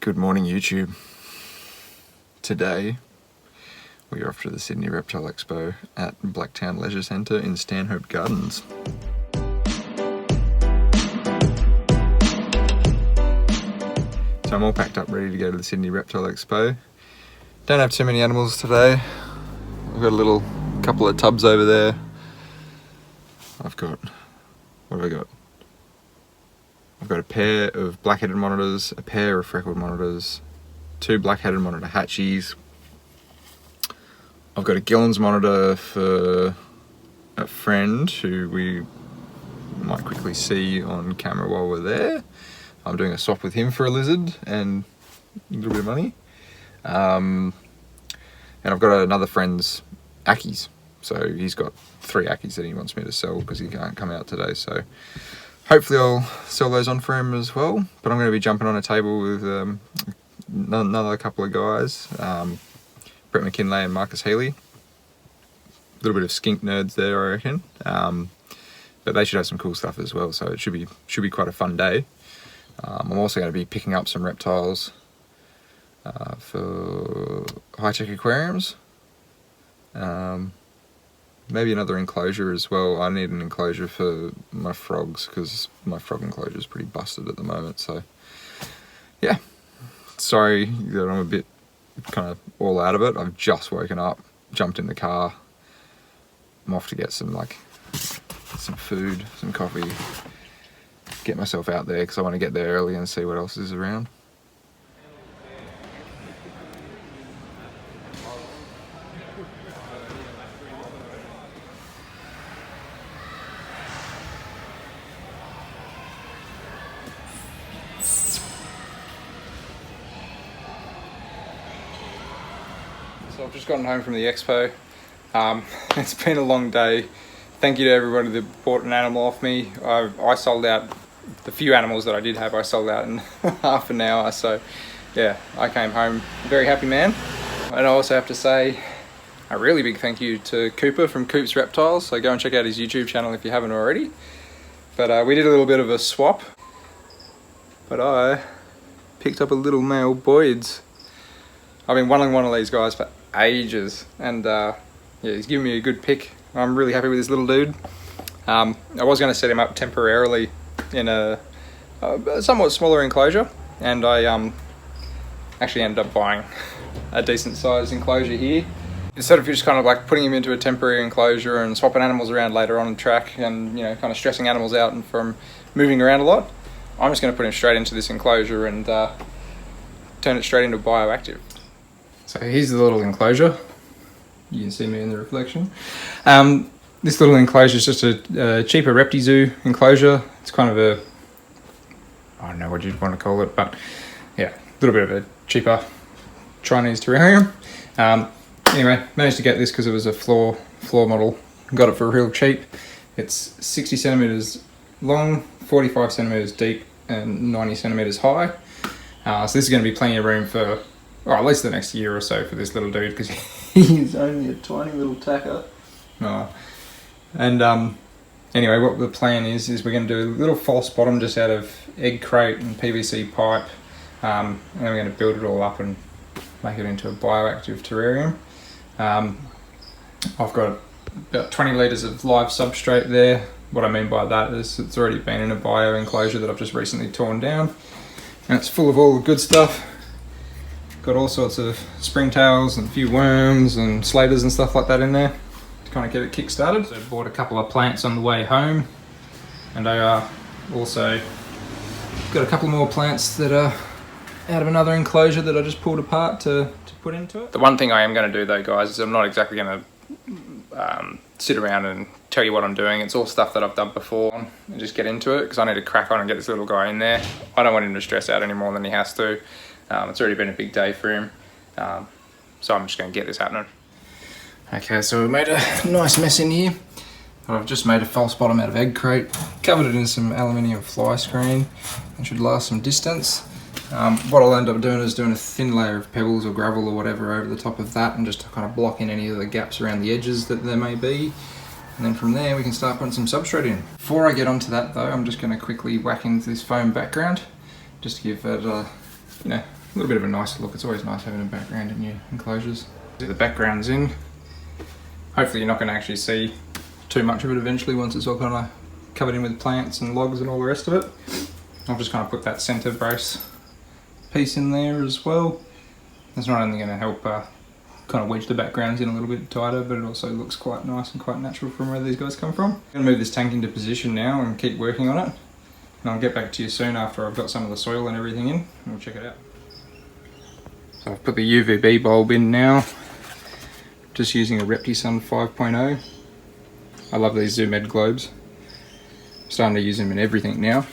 Good morning, YouTube. Today we are off to the Sydney Reptile Expo at Blacktown Leisure Centre in Stanhope Gardens. So I'm all packed up ready to go to the Sydney Reptile Expo. Don't have too many animals today. I've got a little couple of tubs over there. What have I got? I've got a pair of black-headed monitors, a pair of freckled monitors, two black-headed monitor hatchies. I've got a Gillen's monitor for a friend who we might quickly see on camera while we're there. I'm doing a swap with him for a lizard and a little bit of money. And I've got another friend's Ackies. So he's got 3 Ackies that he wants me to sell because he can't come out today. So hopefully I'll sell those on for him as well. But I'm going to be jumping on a table with another couple of guys, Brett McKinley and Marcus Healy. A little bit of skink nerds there, I reckon. But they should have some cool stuff as well, so it should be quite a fun day. I'm also going to be picking up some reptiles for high-tech aquariums. Maybe another enclosure as well. I need an enclosure for my frogs because my frog enclosure is pretty busted at the moment. So yeah, sorry that I'm a bit kind of all out of it. I've just woken up, jumped in the car. I'm off to get some food, some coffee, get myself out there because I want to get there early and see what else is around. So I've just gotten home from the expo. It's been a long day. Thank you to everybody that bought an animal off me. I sold out the few animals that I did have. I sold out in half an hour. So yeah, I came home a very happy man. And I also have to say a really big thank you to Cooper from Coop's Reptiles. So go and check out his YouTube channel if you haven't already. But we did a little bit of a swap. But I picked up a little male Boyds. I've been wanting one of these guys for ages, and yeah, he's giving me a good pick. I'm really happy with this little dude. I was going to set him up temporarily in a somewhat smaller enclosure, and I actually ended up buying a decent sized enclosure here. Instead of just kind of like putting him into a temporary enclosure and swapping animals around later on the track and, you know, kind of stressing animals out and from moving around a lot, I'm just going to put him straight into this enclosure and turn it straight into bioactive. So here's the little enclosure. You can see me in the reflection. This little enclosure is just a cheaper ReptiZoo enclosure. It's kind of a, I don't know what you'd want to call it, but yeah, a little bit of a cheaper Chinese terrarium. Anyway, managed to get this because it was a floor model. Got it for real cheap. It's 60 centimeters long, 45 centimeters deep, and 90 centimeters high. So this is going to be plenty of room for, or at least the next year or so for this little dude, because he's only a tiny little tacker. And anyway, what the plan is we're going to do a little false bottom just out of egg crate and PVC pipe, and then we're going to build it all up and make it into a bioactive terrarium. I've got about 20 litres of live substrate there. What I mean by that is it's already been in a bio enclosure that I've just recently torn down, and it's full of all the good stuff. Got all sorts of springtails and a few worms and slaters and stuff like that in there to kind of get it kick-started. So I bought a couple of plants on the way home, and I also got a couple more plants that are out of another enclosure that I just pulled apart to put into it. The one thing I am going to do though, guys, is I'm not exactly going to sit around and tell you what I'm doing. It's all stuff that I've done before and just get into it because I need to crack on and get this little guy in there. I don't want him to stress out any more than he has to. It's already been a big day for him, so I'm just going to get this happening. Okay, so we made a nice mess in here. I've just made a false bottom out of egg crate, covered it in some aluminium fly screen, and should last some distance. What I'll end up doing is doing a thin layer of pebbles or gravel or whatever over the top of that, and just to kind of block in any of the gaps around the edges that there may be. And then from there we can start putting some substrate in. Before I get onto that though, I'm just going to quickly whack into this foam background, just to give it a, you know, A little bit of a nicer look. It's always nice having a background in your enclosures. The background's in. Hopefully you're not going to actually see too much of it eventually once it's all kind of covered in with plants and logs and all the rest of it. I've just kind of put that centre brace piece in there as well. It's not only going to help kind of wedge the backgrounds in a little bit tighter, but it also looks quite nice and quite natural from where these guys come from. I'm going to move this tank into position now and keep working on it. And I'll get back to you soon after I've got some of the soil and everything in, and we'll check it out. So I've put the UVB bulb in now, just using a Reptile 5.0. I love these Zoom Ed globes. I'm starting to use them in everything now.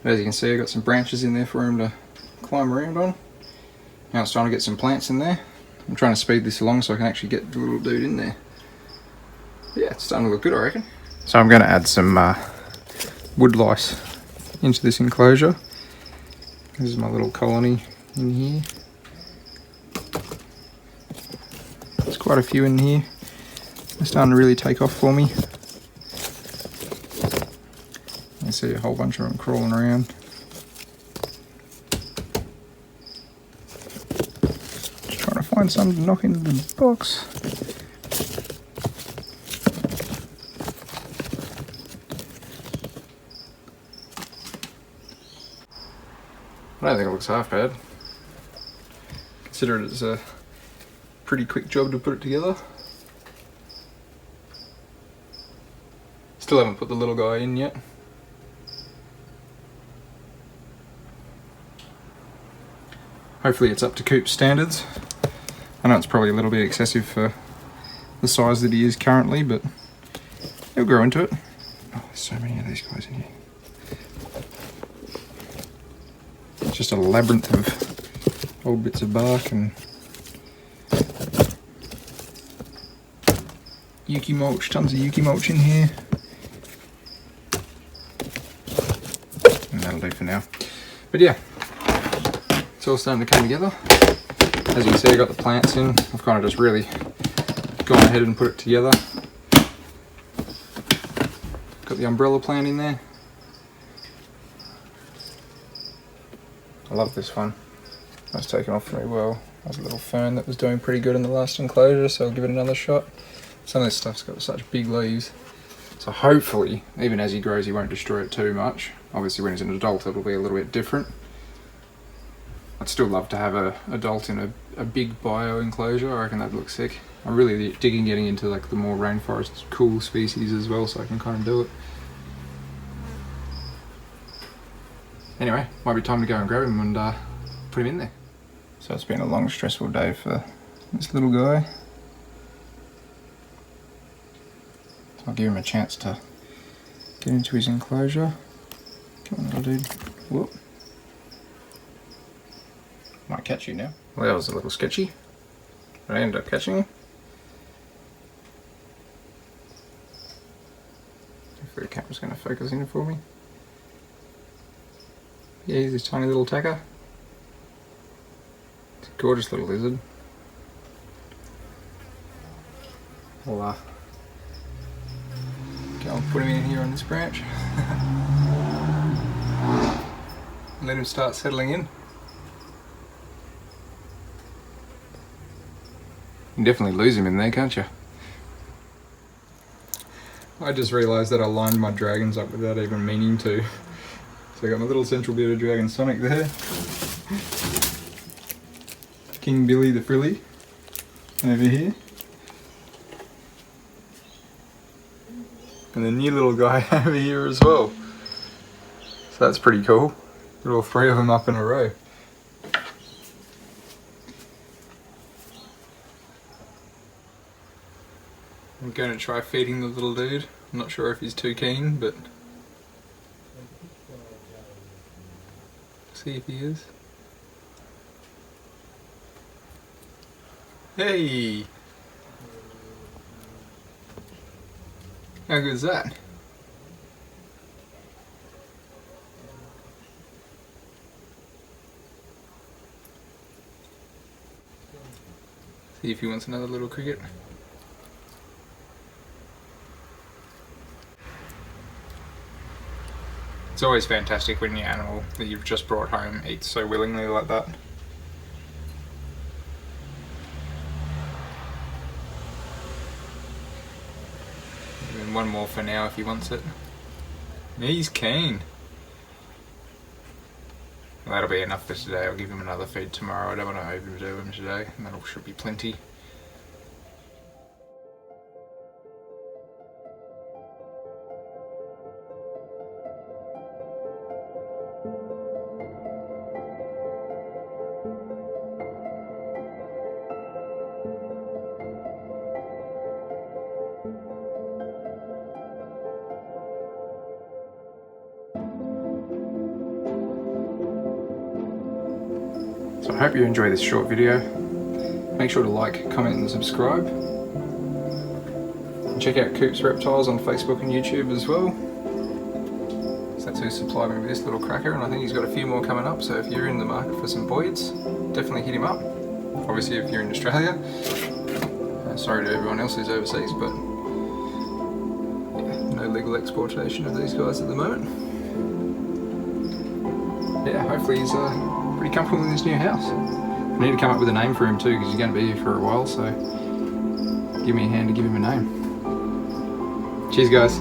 As you can see, I've got some branches in there for him to climb around on. Now it's time to get some plants in there. I'm trying to speed this along so I can actually get the little dude in there. Yeah, it's starting to look good, I reckon. So I'm going to add some wood lice into this enclosure. This is my little colony in here. There's quite a few in here. They're starting to really take off for me. I see a whole bunch of them crawling around. Just trying to find some to knock into the box. I don't think it looks half bad. Consider it as a pretty quick job to put it together. Still haven't put the little guy in yet. Hopefully it's up to Coop's standards. I know it's probably a little bit excessive for the size that he is currently, but he'll grow into it. Oh, there's so many of these guys in here. It's just a labyrinth of old bits of bark and Yuki mulch, tons of Yuki mulch in here. And that'll do for now. But yeah, it's all starting to come together. As you can see, I got the plants in. I've kind of just really gone ahead and put it together. Got the umbrella plant in there. I love this one. That's taken off very well. There's a little fern that was doing pretty good in the last enclosure, so I'll give it another shot. Some of this stuff's got such big leaves. So hopefully, even as he grows, he won't destroy it too much. Obviously when he's an adult, it'll be a little bit different. I'd still love to have an adult in a big bio enclosure. I reckon that'd look sick. I'm really digging getting into like the more rainforest cool species as well, so I can kind of do it. Anyway, might be time to go and grab him and put him in there. So it's been a long, stressful day for this little guy. So I'll give him a chance to get into his enclosure. Come on, little dude. Whoop. Might catch you now. Well, that was a little sketchy, but I ended up catching him. Hopefully the camera's going to focus in for me. Yeah, he's this tiny little tacker. It's a gorgeous little lizard. I'll go and put him in here on this branch. Let him start settling in. You can definitely lose him in there, can't you? I just realised that I lined my dragons up without even meaning to. So I got my little central bearded dragon Sonic there. King Billy the Frilly over here. And the new little guy over here as well. So that's pretty cool. Got all three of them up in a row. I'm going to try feeding the little dude. I'm not sure if he's too keen, but see if he is. Hey! How good is that? See if he wants another little cricket. It's always fantastic when your animal that you've just brought home eats so willingly like that. And one more for now if he wants it. He's keen. Well, that'll be enough for today. I'll give him another feed tomorrow. I don't want to overdo him today, and that should be plenty. So I hope you enjoy this short video. Make sure to like, comment and subscribe. And check out Coop's Reptiles on Facebook and YouTube as well. So that's who supplied me with this little cracker, and I think he's got a few more coming up, so if you're in the market for some Boyds, definitely hit him up. Obviously if you're in Australia. Sorry to everyone else who's overseas, but yeah, no legal exportation of these guys at the moment. Yeah, hopefully he's pretty comfortable in this new house. I need to come up with a name for him too, because he's going to be here for a while, so give me a hand to give him a name. Cheers guys.